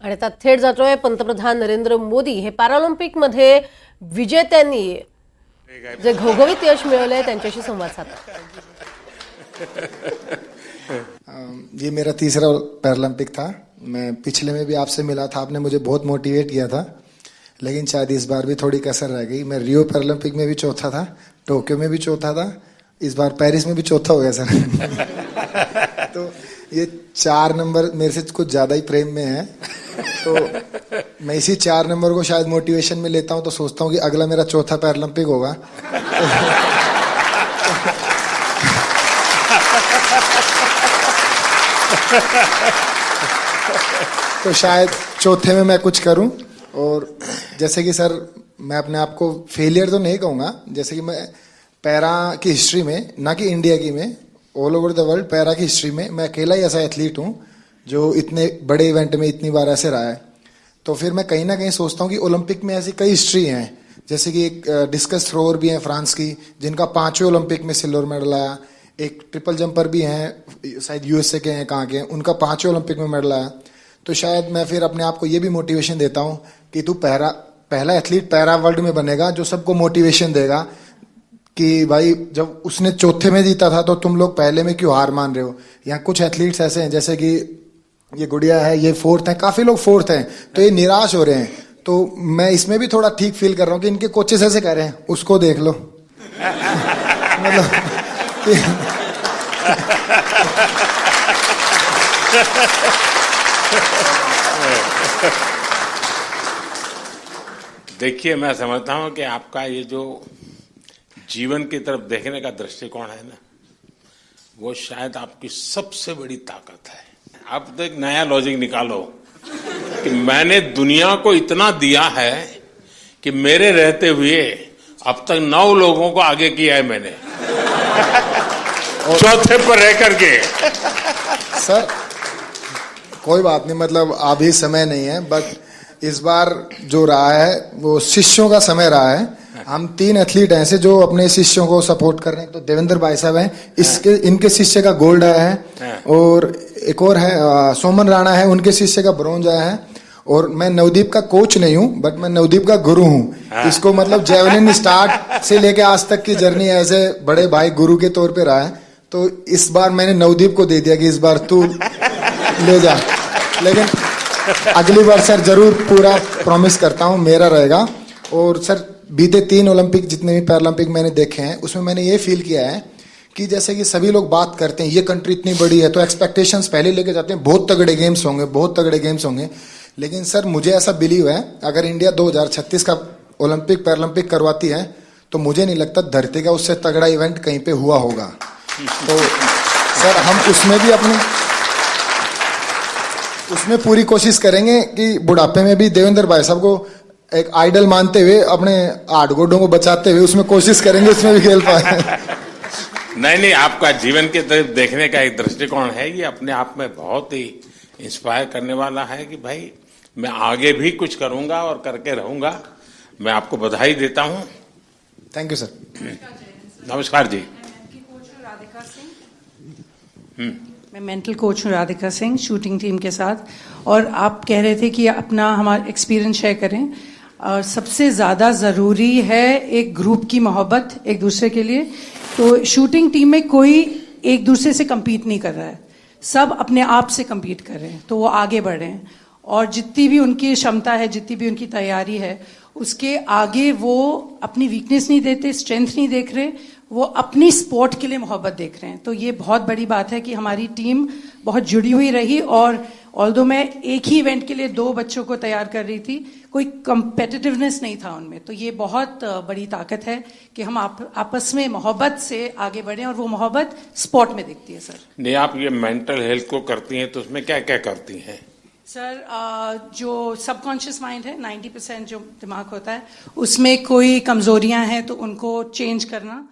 आणि आता थेट जातोय पंतप्रधान नरेंद्र मोदी हे पॅरालिम्पिकमध्ये विजेत्यांनी जे घवघवीत यश मिळवलंय त्यांच्याशी संवाद साधला। ये मेरा तीसरा पैरालंपिक था। मैं पिछले में भी आपसे मिला था, आपने मुझे बहुत मोटिवेट किया था, लेकिन शायद इस बार भी थोड़ी कसर रह गई। मैं रियो पैरालंपिक में भी चौथा था, टोक्यो में भी चौथा था, इस बार पेरिस में भी चौथा हो गया सर। तो ये 4 नंबर मेरे से कुछ ज़्यादा ही प्रेम में है, तो मैं इसी 4 नंबर को शायद मोटिवेशन में लेता हूँ, तो सोचता हूँ कि अगला मेरा चौथा पैरालंपिक होगा। तो शायद चौथे में मैं कुछ करूं। और जैसे कि सर, मैं अपने आप को फेलियर तो नहीं कहूँगा, जैसे कि मैं पैरा की हिस्ट्री में, ना कि इंडिया की में, all over the world para की हिस्ट्री में मैं अकेला ही ऐसा एथलीट हूँ जो इतने बड़े इवेंट में इतनी बार ऐसे रहा है। तो फिर मैं कहीं ना कहीं सोचता हूँ कि ओलंपिक में ऐसी कई हिस्ट्री हैं, जैसे कि एक डिस्कस थ्रोअर भी हैं फ्रांस की, जिनका 5वें ओलंपिक में सिल्वर मेडल आया। एक ट्रिपल जंपर भी हैं, शायद यूएसए के हैं, कहाँ के हैं, उनका 5वें ओलंपिक में मेडल आया। तो शायद मैं फिर अपने आप को ये भी मोटिवेशन देता हूँ कि तू पहला एथलीट पैरा वर्ल्ड में बनेगा जो सबको मोटिवेशन देगा कि भाई जब उसने चौथे में जीता था तो तुम लोग पहले में क्यों हार मान रहे हो। यहाँ कुछ एथलीट्स ऐसे हैं, जैसे कि ये गुड़िया है, ये 4th है, काफी लोग 4th हैं, तो ये निराश हो रहे हैं। तो मैं इसमें भी थोड़ा ठीक फील कर रहा हूँ कि इनके कोचेस ऐसे कह रहे हैं, उसको देख लो। मतलब देखिए, मैं समझता हूं कि आपका ये जो जीवन की तरफ देखने का दृष्टिकोण है ना, वो शायद आपकी सबसे बड़ी ताकत है। आप तो एक नया लॉजिक निकालो कि मैंने दुनिया को इतना दिया है कि मेरे रहते हुए अब तक 9 लोगों को आगे किया है मैंने, चौथे पर रह करके। सर कोई बात नहीं, मतलब अभी समय नहीं है, बट इस बार जो रहा है वो शिष्यों का समय रहा है। हम 3 एथलीट हैं ऐसे जो अपने शिष्यों को सपोर्ट कर रहे हैं। तो देवेंद्र भाई साहब हैं, इनके शिष्य का गोल्ड आया है, और एक और है सोमन राणा है, उनके शिष्य का ब्रॉन्ज आया है। और मैं नवदीप का कोच नहीं हूं, बट मैं नवदीप का गुरु हूं। इसको मतलब जेवलिन स्टार्ट से लेके आज तक की जर्नी ऐसे बड़े भाई गुरु के तौर पे रहा है। तो इस बार मैंने नवदीप को दे दिया कि इस बार तू ले जा, लेकिन अगली बार सर जरूर पूरा प्रॉमिस करता हूं मेरा रहेगा। और सर बीते 3 ओलंपिक जितने भी पैरालंपिक मैंने देखे हैं, उसमें मैंने ये फील किया है कि जैसे कि सभी लोग बात करते हैं ये कंट्री इतनी बड़ी है, तो एक्सपेक्टेशंस पहले लेके जाते हैं, बहुत तगड़े गेम्स होंगे, बहुत तगड़े गेम्स होंगे। लेकिन सर मुझे ऐसा बिलीव है, अगर इंडिया 2036 का ओलंपिक पैरालंपिक करवाती है तो मुझे नहीं लगता धरती का उससे तगड़ा इवेंट कहीं पे हुआ होगा। तो सर हम उसमें पूरी कोशिश करेंगे कि बुढ़ापे में भी देवेंद्र भाई साहब को एक आइडल मानते हुए, अपने 8 गोडों को बचाते हुए उसमें कोशिश करेंगे उसमें भी खेल पाए। नहीं, आपका जीवन की तरफ देखने का एक दृष्टिकोण है, ये अपने आप में बहुत ही इंस्पायर करने वाला है कि भाई मैं आगे भी कुछ करूंगा और करके रहूंगा। मैं आपको बधाई देता हूं। Thank you sir. नमस्कार जी। मैं मेंटल कोच हूँ राधिका सिंह, शूटिंग टीम के साथ। और आप कह रहे थे कि अपना हमारा एक्सपीरियंस शेयर करें। और सबसे ज़्यादा ज़रूरी है एक ग्रुप की मोहब्बत एक दूसरे के लिए। तो शूटिंग टीम में कोई एक दूसरे से compete नहीं कर रहा है, सब अपने आप से compete कर रहे हैं, तो वो आगे बढ़ रहे हैं। और जितनी भी उनकी क्षमता है, जितनी भी उनकी तैयारी है, उसके आगे वो अपनी वीकनेस नहीं देते, स्ट्रेंथ नहीं देख रहे, वो अपनी स्पोर्ट के लिए मोहब्बत देख रहे हैं। तो ये बहुत बड़ी बात है कि हमारी टीम बहुत जुड़ी हुई रही। और ऑल्दो मैं एक ही इवेंट के लिए 2 बच्चों को तैयार कर रही थी, कोई कंपेटिटिवनेस नहीं था उनमें। तो ये बहुत बड़ी ताकत है कि हम आपस में मोहब्बत से आगे बढ़े, और वो मोहब्बत स्पोर्ट में दिखती है। सर नहीं, आप ये मेंटल हेल्थ को करती हैं तो उसमें क्या क्या करती हैं? सर जो सबकॉन्शियस माइंड है, 90% जो दिमाग होता है, उसमें कोई कमजोरियां हैं तो उनको चेंज करना।